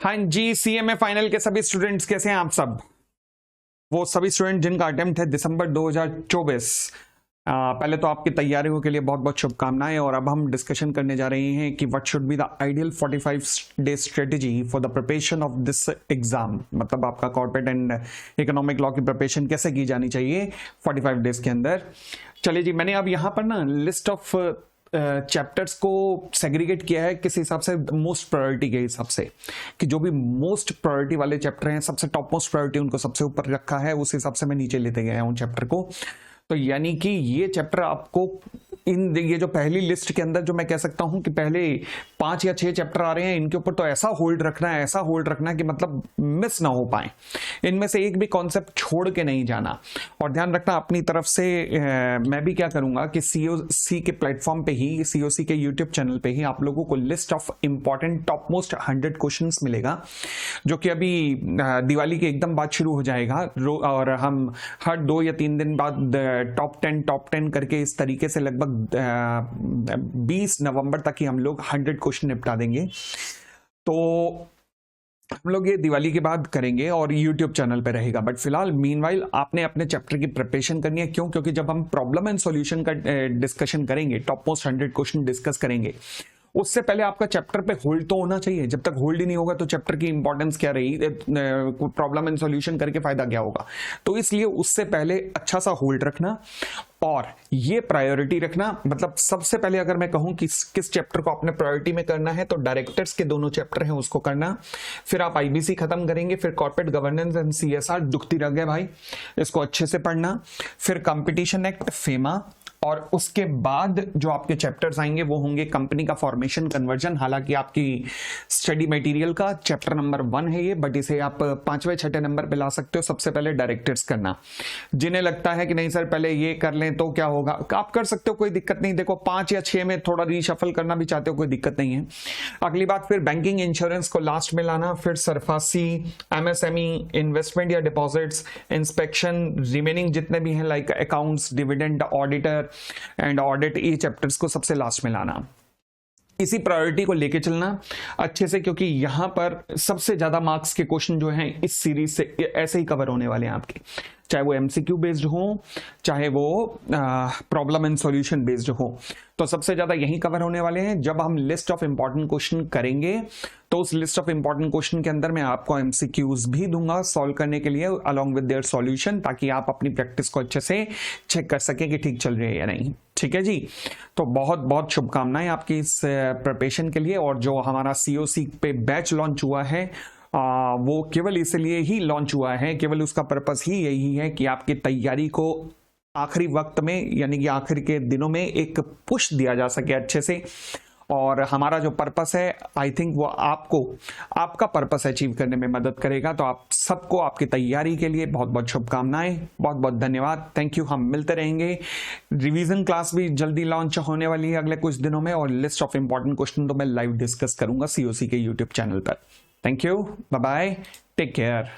हाँ जी, CMA final के सभी स्टूडेंट्स कैसे हैं आप सब? वो सभी स्टूडेंट जिनका अटेम्प्ट है दिसंबर 2024। पहले तो आपकी तैयारियों के लिए बहुत बहुत शुभकामनाएं। और अब हम डिस्कशन करने जा रहे हैं कि what should be the ideal 45 day strategy for the preparation of this exam. मतलब आपका कॉर्पोरेट एंड इकोनॉमिक लॉ की प्रिपरेशन कैसे की जानी चाहिए 45 डेज के अंदर। चलिए जी, मैंने अब यहाँ पर ना लिस्ट ऑफ चैप्टर्स को सेग्रीगेट किया है किस हिसाब से, मोस्ट प्रायोरिटी के हिसाब से, कि जो भी मोस्ट प्रायोरिटी वाले चैप्टर हैं, सबसे टॉप मोस्ट प्रायोरिटी उनको सबसे ऊपर रखा है, उस हिसाब से मैं नीचे लेते गया हूं चैप्टर को। तो यानी कि ये चैप्टर आपको ये जो पहली लिस्ट के अंदर जो मैं कह सकता हूं कि पहले 5 या 6 चैप्टर आ रहे हैं, इनके ऊपर तो ऐसा होल्ड रखना है, ऐसा होल्ड रखना है कि मतलब मिस ना हो पाए, इनमें से एक भी कॉन्सेप्ट छोड़ के नहीं जाना। और ध्यान रखना अपनी तरफ से मैं भी क्या करूंगा कि सीओसी के प्लेटफॉर्म पे ही, सीओसी के यूट्यूब चैनल पे ही आप लोगों को list of important top most 100 question मिलेगा, जो कि अभी दिवाली के एकदम बाद शुरू हो जाएगा। और हम हर 2 या 3 दिन बाद टॉप 10 करके इस तरीके से लगभग 20 नवंबर तक ही हम लोग 100 क्वेश्चन निपटा देंगे। तो हम लोग ये दिवाली के बाद करेंगे और YouTube चैनल पे रहेगा। बट फिलहाल मीनवाइल आपने अपने चैप्टर की प्रिपरेशन करनी है। क्यों? क्योंकि जब हम प्रॉब्लम एंड सॉल्यूशन का डिस्कशन करेंगे, टॉप मोस्ट 100 क्वेश्चन डिस्कस करेंगे, उससे पहले आपका चैप्टर पे होल्ड तो होना चाहिए। जब तक होल्ड ही नहीं होगा तो चैप्टर की इंपॉर्टेंस क्या रही, प्रॉब्लम एंड सॉल्यूशन करके फायदा क्या होगा। तो इसलिए उससे पहले अच्छा सा होल्ड रखना और ये प्रायोरिटी रखना। मतलब सबसे पहले अगर मैं कहूं कि किस चैप्टर को आपने प्रायोरिटी में करना है, तो डायरेक्टर्स के दोनों चैप्टर हैं उसको करना। फिर आप आईबीसी खत्म करेंगे, फिर कॉर्पोरेट गवर्नेंस एंड सीएसआर दुखती रह गए भाई, इसको अच्छे से पढ़ना। फिर कंपटीशन एक्ट, फेमा, और उसके बाद जो आपके चैप्टर्स आएंगे वो होंगे कंपनी का फॉर्मेशन कन्वर्जन। हालांकि आपकी स्टडी मटेरियल का चैप्टर नंबर 1 है ये, बट इसे आप 5वें 6ठे नंबर पे ला सकते हो। सबसे पहले डायरेक्टर्स करना। जिन्हें लगता है कि नहीं सर पहले ये कर लें तो क्या होगा, आप कर सकते हो, कोई दिक्कत नहीं। देखो 5 या 6 में थोड़ा रीशफल करना भी चाहते हो, कोई दिक्कत नहीं है। अगली बात, फिर बैंकिंग इंश्योरेंस को लास्ट में लाना, फिर सरफासी, एमएसएमई, इन्वेस्टमेंट या डिपॉजिट्स, इंस्पेक्शन, रिमेनिंग जितने भी हैं like accounts, dividend, auditor and audit, ये चैप्टर्स को सबसे लास्ट में लाना। इसी प्रायोरिटी को लेके चलना अच्छे से, क्योंकि यहां पर सबसे ज्यादा मार्क्स के क्वेश्चन जो हैं इस सीरीज से ऐसे ही कवर होने वाले हैं आपके, चाहे वो एमसीक्यू बेस्ड हो, चाहे वो प्रॉब्लम एंड सॉल्यूशन बेस्ड हो। तो सबसे ज्यादा यही कवर होने वाले हैं। जब हम लिस्ट ऑफ इंपॉर्टेंट क्वेश्चन करेंगे तो उस लिस्ट ऑफ इंपॉर्टेंट क्वेश्चन के अंदर मैं आपको एमसीक्यूज भी दूंगा सॉल्व करने के लिए अलॉन्ग विद देयर सॉल्यूशन, ताकि आप अपनी प्रैक्टिस को अच्छे से चेक कर सकें कि ठीक चल रही है या नहीं। ठीक है जी, तो बहुत बहुत शुभकामनाएं आपकी इस प्रिपरेशन के लिए। और जो हमारा सीओसी पे बैच लॉन्च हुआ है वो केवल इसलिए ही लॉन्च हुआ है, केवल उसका पर्पस ही यही है कि आपकी तैयारी को आखिरी वक्त में, यानी कि आखिर के दिनों में एक पुश दिया जा सके अच्छे से। और हमारा जो पर्पस है, आई थिंक वो आपको आपका पर्पस अचीव करने में मदद करेगा। तो आप सबको आपकी तैयारी के लिए बहुत बहुत शुभकामनाएं, बहुत बहुत धन्यवाद, थैंक यू। हम मिलते रहेंगे। रिवीजन क्लास भी जल्दी लॉन्च होने वाली है अगले कुछ दिनों में, और लिस्ट ऑफ इंपॉर्टेंट क्वेश्चन तो मैं लाइव डिस्कस करूंगा सीओसी के यूट्यूब चैनल पर। Thank you, bye bye, take care.